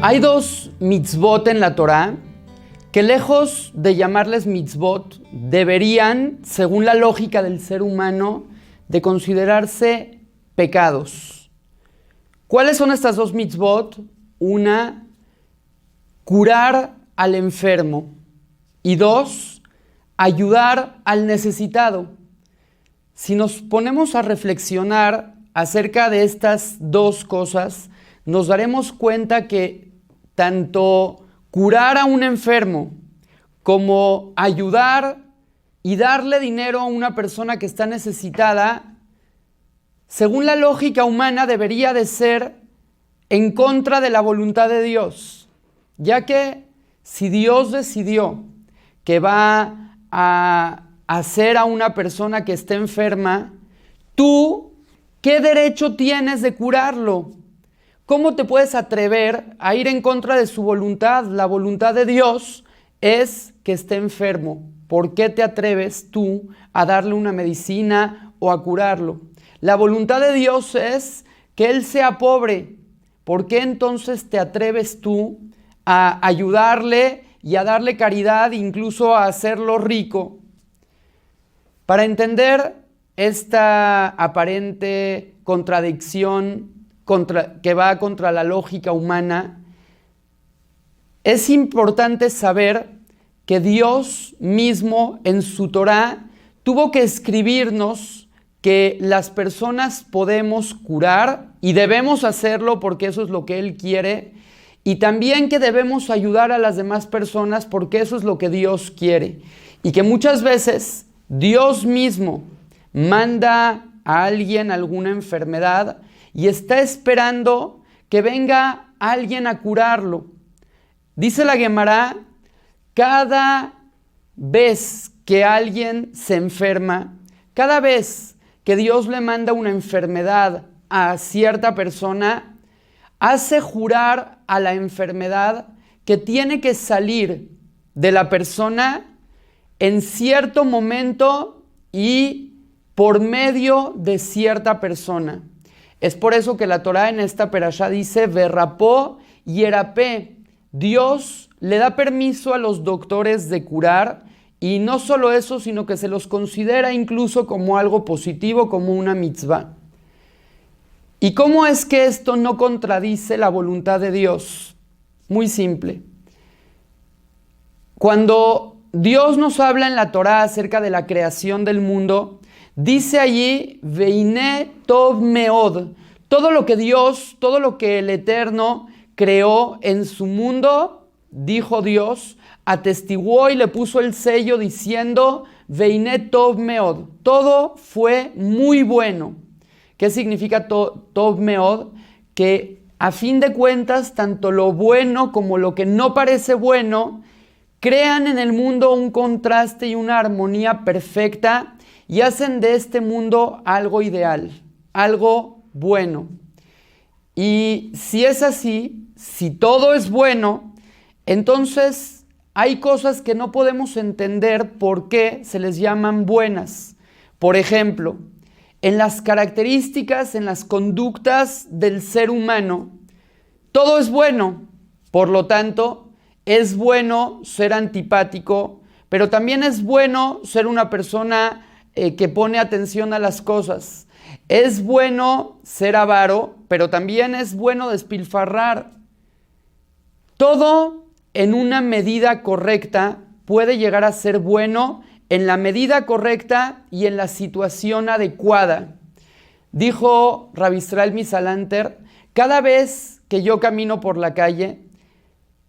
Hay dos mitzvot en la Torá que, lejos de llamarles mitzvot, deberían, según la lógica del ser humano, de considerarse pecados. ¿Cuáles son estas dos mitzvot? Una, curar al enfermo, y dos, ayudar al necesitado. Si nos ponemos a reflexionar acerca de estas dos cosas, nos daremos cuenta que tanto curar a un enfermo como ayudar y darle dinero a una persona que está necesitada, según la lógica humana, debería de ser en contra de la voluntad de Dios, ya que si Dios decidió que va a hacer a una persona que esté enferma, ¿tú qué derecho tienes de curarlo? ¿Cómo te puedes atrever a ir en contra de su voluntad? La voluntad de Dios es que esté enfermo. ¿Por qué te atreves tú a darle una medicina o a curarlo? La voluntad de Dios es que él sea pobre. ¿Por qué entonces te atreves tú a ayudarle y a darle caridad, incluso a hacerlo rico? Para entender esta aparente contradicción que va contra la lógica humana, es importante saber que Dios mismo en su Torá tuvo que escribirnos que las personas podemos curar y debemos hacerlo porque eso es lo que Él quiere, y también que debemos ayudar a las demás personas porque eso es lo que Dios quiere, y que muchas veces Dios mismo manda a alguien alguna enfermedad y está esperando que venga alguien a curarlo. Dice la Guemará, cada vez que alguien se enferma, cada vez que Dios le manda una enfermedad a cierta persona, hace jurar a la enfermedad que tiene que salir de la persona en cierto momento y por medio de cierta persona. Es por eso que la Torá en esta perashá dice Verrapó y Erapé. Dios le da permiso a los doctores de curar, y no solo eso, sino que se los considera incluso como algo positivo, como una mitzvah. ¿Y cómo es que esto no contradice la voluntad de Dios? Muy simple. Cuando Dios nos habla en la Torá acerca de la creación del mundo, dice allí, Veiné Tov Meod, todo lo que Dios, todo lo que el Eterno creó en su mundo, dijo Dios, atestiguó y le puso el sello diciendo, Veiné Tov Meod, todo fue muy bueno. ¿Qué significa Tov Meod? Que a fin de cuentas, tanto lo bueno como lo que no parece bueno, crean en el mundo un contraste y una armonía perfecta, y hacen de este mundo algo ideal, algo bueno. Y si es así, si todo es bueno, entonces hay cosas que no podemos entender por qué se les llaman buenas. Por ejemplo, en las características, en las conductas del ser humano, todo es bueno. Por lo tanto, es bueno ser antipático, pero también es bueno ser una persona que pone atención a las cosas. Es bueno ser avaro, pero también es bueno despilfarrar. Todo en una medida correcta puede llegar a ser bueno, en la medida correcta y en la situación adecuada. Dijo Rabbi Israel Misalanter, cada vez que yo camino por la calle,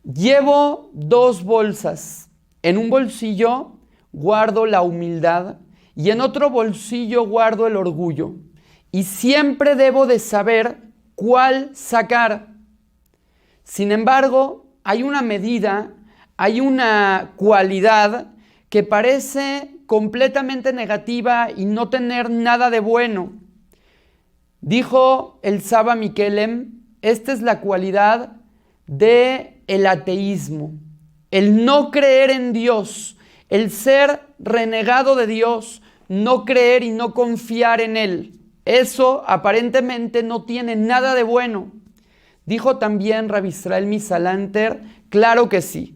llevo 2 bolsas. En un bolsillo guardo la humildad y en otro bolsillo guardo el orgullo. Y siempre debo de saber cuál sacar. Sin embargo, hay una medida, hay una cualidad que parece completamente negativa y no tener nada de bueno. Dijo el Saba Mikelem, esta es la cualidad del ateísmo. el no creer en Dios, el ser renegado de Dios, no creer y no confiar en Él. Eso aparentemente no tiene nada de bueno. Dijo también Rabbi Israel Misalanter, claro que sí.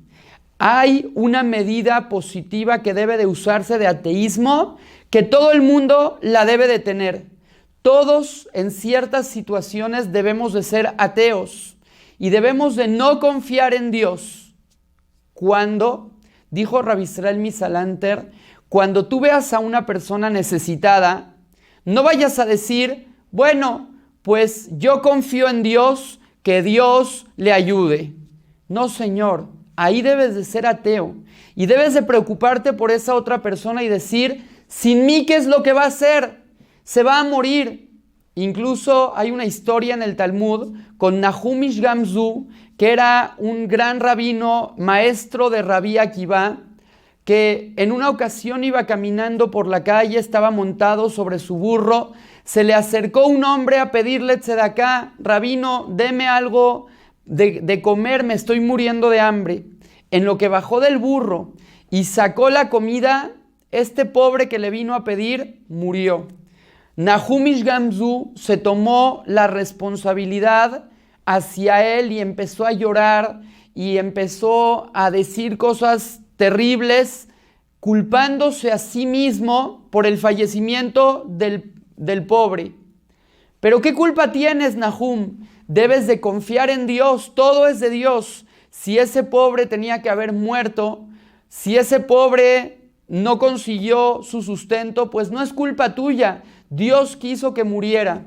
Hay una medida positiva que debe de usarse de ateísmo, que todo el mundo la debe de tener. Todos en ciertas situaciones debemos de ser ateos y debemos de no confiar en Dios. Cuando, dijo Rabbi Israel Misalanter, cuando tú veas a una persona necesitada, no vayas a decir, bueno, pues yo confío en Dios, que Dios le ayude. No, Señor, ahí debes de ser ateo y debes de preocuparte por esa otra persona y decir, sin mí, ¿qué es lo que va a hacer? Se va a morir. Incluso hay una historia en el Talmud con Nahum Ish Gamzu, que era un gran rabino, maestro de Rabí Akiva, que en una ocasión iba caminando por la calle, estaba montado sobre su burro, se le acercó un hombre a pedirle tzedaká, rabino, deme algo de comer, me estoy muriendo de hambre. En lo que bajó del burro y sacó la comida, este pobre que le vino a pedir murió. Nahum Ish Gamzu se tomó la responsabilidad hacia él y empezó a llorar y empezó a decir cosas terribles, culpándose a sí mismo por el fallecimiento del pobre. Pero ¿qué culpa tienes, Nahum? Debes de confiar en Dios, todo es de Dios. Si ese pobre tenía que haber muerto, si ese pobre no consiguió su sustento, pues no es culpa tuya. Dios quiso que muriera.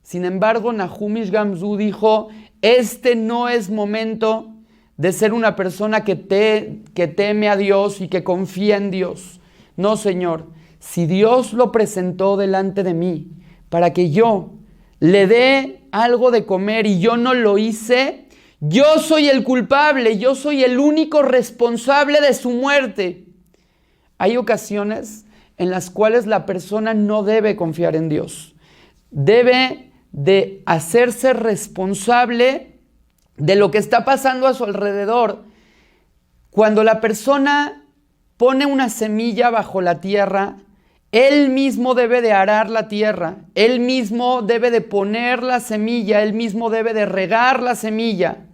Sin embargo, Nahum Ish Gamzu dijo, este no es momento de ser una persona que teme a Dios y que confía en Dios. No, Señor, si Dios lo presentó delante de mí para que yo le dé algo de comer y yo no lo hice, yo soy el culpable, yo soy el único responsable de su muerte. Hay ocasiones en las cuales la persona no debe confiar en Dios. Debe de hacerse responsable de lo que está pasando a su alrededor. Cuando la persona pone una semilla bajo la tierra, él mismo debe de arar la tierra, él mismo debe de poner la semilla, él mismo debe de regar la semilla.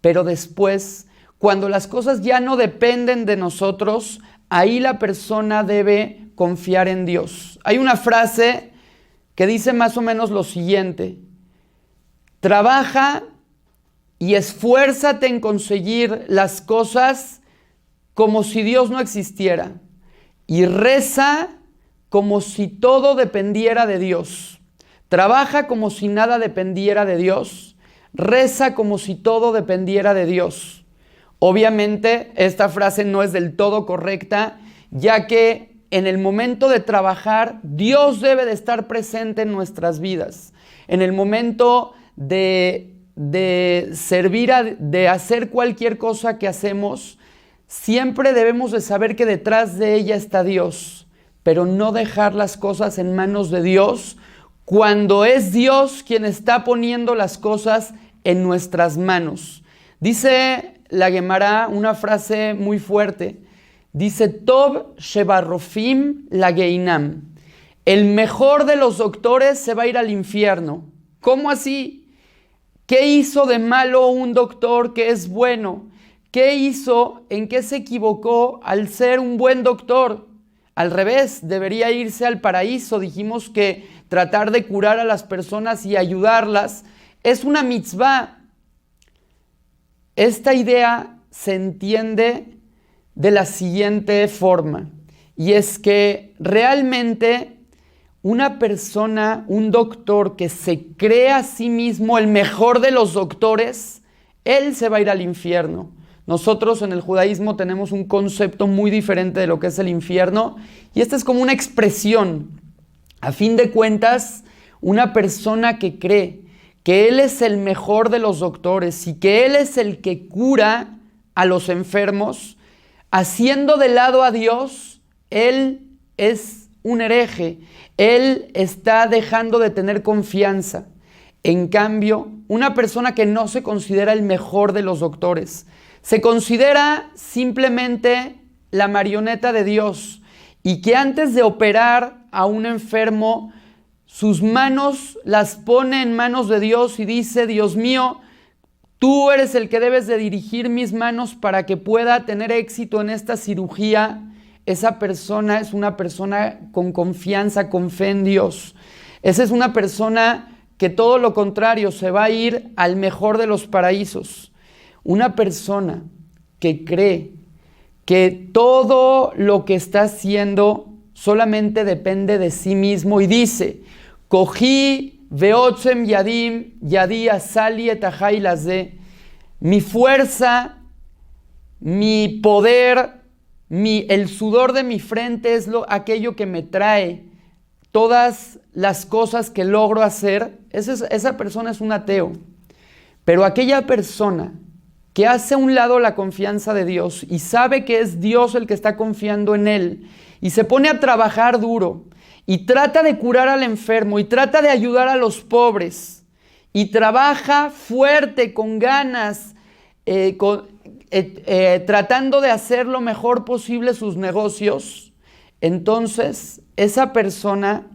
Pero después, cuando las cosas ya no dependen de nosotros, ahí la persona debe confiar en Dios. Hay una frase que dice más o menos lo siguiente: trabaja y esfuérzate en conseguir las cosas como si Dios no existiera, y reza como si todo dependiera de Dios. Trabaja como si nada dependiera de Dios, reza como si todo dependiera de Dios. Obviamente esta frase no es del todo correcta, ya que en el momento de trabajar, Dios debe de estar presente en nuestras vidas. En el momento de servir, de hacer cualquier cosa que hacemos, siempre debemos de saber que detrás de ella está Dios, pero no dejar las cosas en manos de Dios cuando es Dios quien está poniendo las cosas en nuestras manos. Dice la Gemara una frase muy fuerte. Dice, Tov shebarrofim la geinam. El mejor de los doctores se va a ir al infierno. ¿Cómo así? ¿Qué hizo de malo un doctor que es bueno? ¿Qué hizo? ¿En qué se equivocó al ser un buen doctor? Al revés, debería irse al paraíso. Dijimos que tratar de curar a las personas y ayudarlas es una mitzvah. Esta idea se entiende de la siguiente forma, y es que realmente una persona, un doctor que se cree a sí mismo el mejor de los doctores, él se va a ir al infierno. Nosotros en el judaísmo tenemos un concepto muy diferente de lo que es el infierno, y esta es como una expresión. A fin de cuentas, una persona que cree que él es el mejor de los doctores y que él es el que cura a los enfermos, haciendo de lado a Dios, él es un hereje. Él está dejando de tener confianza. En cambio, una persona que no se considera el mejor de los doctores, se considera simplemente la marioneta de Dios y que antes de operar a un enfermo, sus manos las pone en manos de Dios y dice: Dios mío, tú eres el que debes de dirigir mis manos para que pueda tener éxito en esta cirugía. Esa persona es una persona con confianza, con fe en Dios. Esa es una persona que todo lo contrario, se va a ir al mejor de los paraísos. Una persona que cree que todo lo que está haciendo solamente depende de sí mismo y dice: Cogí veotzem yadim, yadi asali etajai lazé. Mi fuerza, mi poder, el sudor de mi frente es aquello que me trae todas las cosas que logro hacer. Esa persona es un ateo. Pero aquella persona que hace a un lado la confianza de Dios y sabe que es Dios el que está confiando en él y se pone a trabajar duro y trata de curar al enfermo y trata de ayudar a los pobres y trabaja fuerte, con ganas, tratando de hacer lo mejor posible sus negocios, entonces esa persona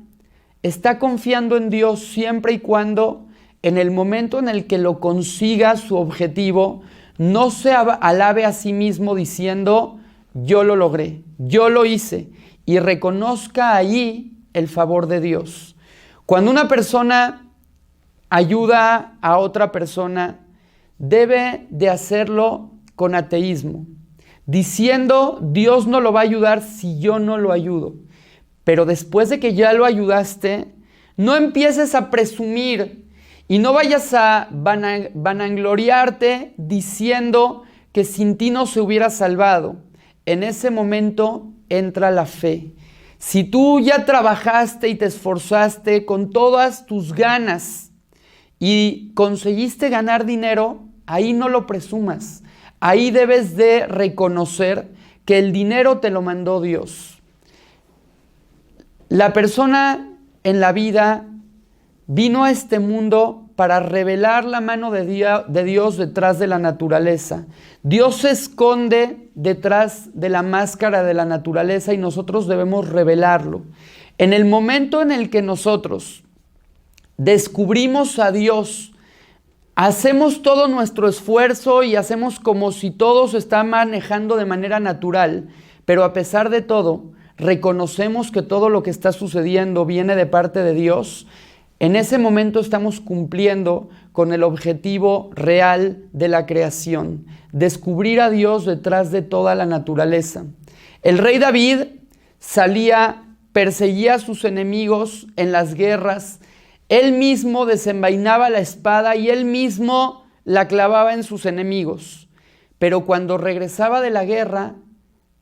está confiando en Dios siempre y cuando en el momento en el que lo consiga su objetivo, no se alabe a sí mismo diciendo: yo lo logré, yo lo hice, y reconozca ahí el favor de Dios. Cuando una persona ayuda a otra persona, debe de hacerlo con ateísmo, diciendo: Dios no lo va a ayudar si yo no lo ayudo. Pero después de que ya lo ayudaste, no empieces a presumir y no vayas a vanagloriarte diciendo que sin ti no se hubiera salvado. En ese momento entra la fe. Si tú ya trabajaste y te esforzaste con todas tus ganas y conseguiste ganar dinero, ahí no lo presumas. Ahí debes de reconocer que el dinero te lo mandó Dios. La persona en la vida vino a este mundo para revelar la mano de Dios detrás de la naturaleza. Dios se esconde detrás de la máscara de la naturaleza y nosotros debemos revelarlo. En el momento en el que nosotros descubrimos a Dios, hacemos todo nuestro esfuerzo y hacemos como si todo se está manejando de manera natural, pero a pesar de todo, reconocemos que todo lo que está sucediendo viene de parte de Dios. En ese momento estamos cumpliendo con el objetivo real de la creación, descubrir a Dios detrás de toda la naturaleza. El rey David perseguía a sus enemigos en las guerras, él mismo desenvainaba la espada y él mismo la clavaba en sus enemigos. Pero cuando regresaba de la guerra,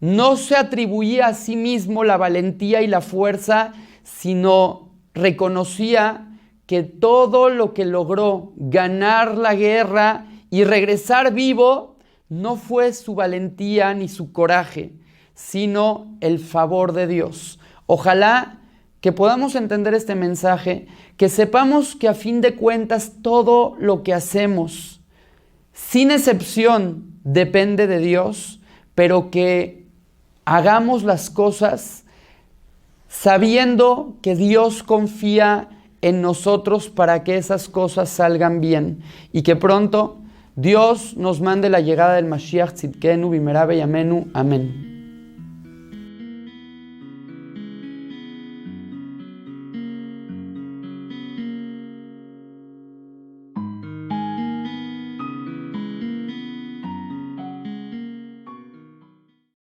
no se atribuía a sí mismo la valentía y la fuerza, sino reconocía que todo lo que logró ganar la guerra y regresar vivo no fue su valentía ni su coraje, sino el favor de Dios. Ojalá que podamos entender este mensaje, que sepamos que a fin de cuentas todo lo que hacemos, sin excepción, depende de Dios, pero que hagamos las cosas sabiendo que Dios confía en nosotros para que esas cosas salgan bien y que pronto Dios nos mande la llegada del Mashiach Tzidkenu Bimera Beyamenu. Amén.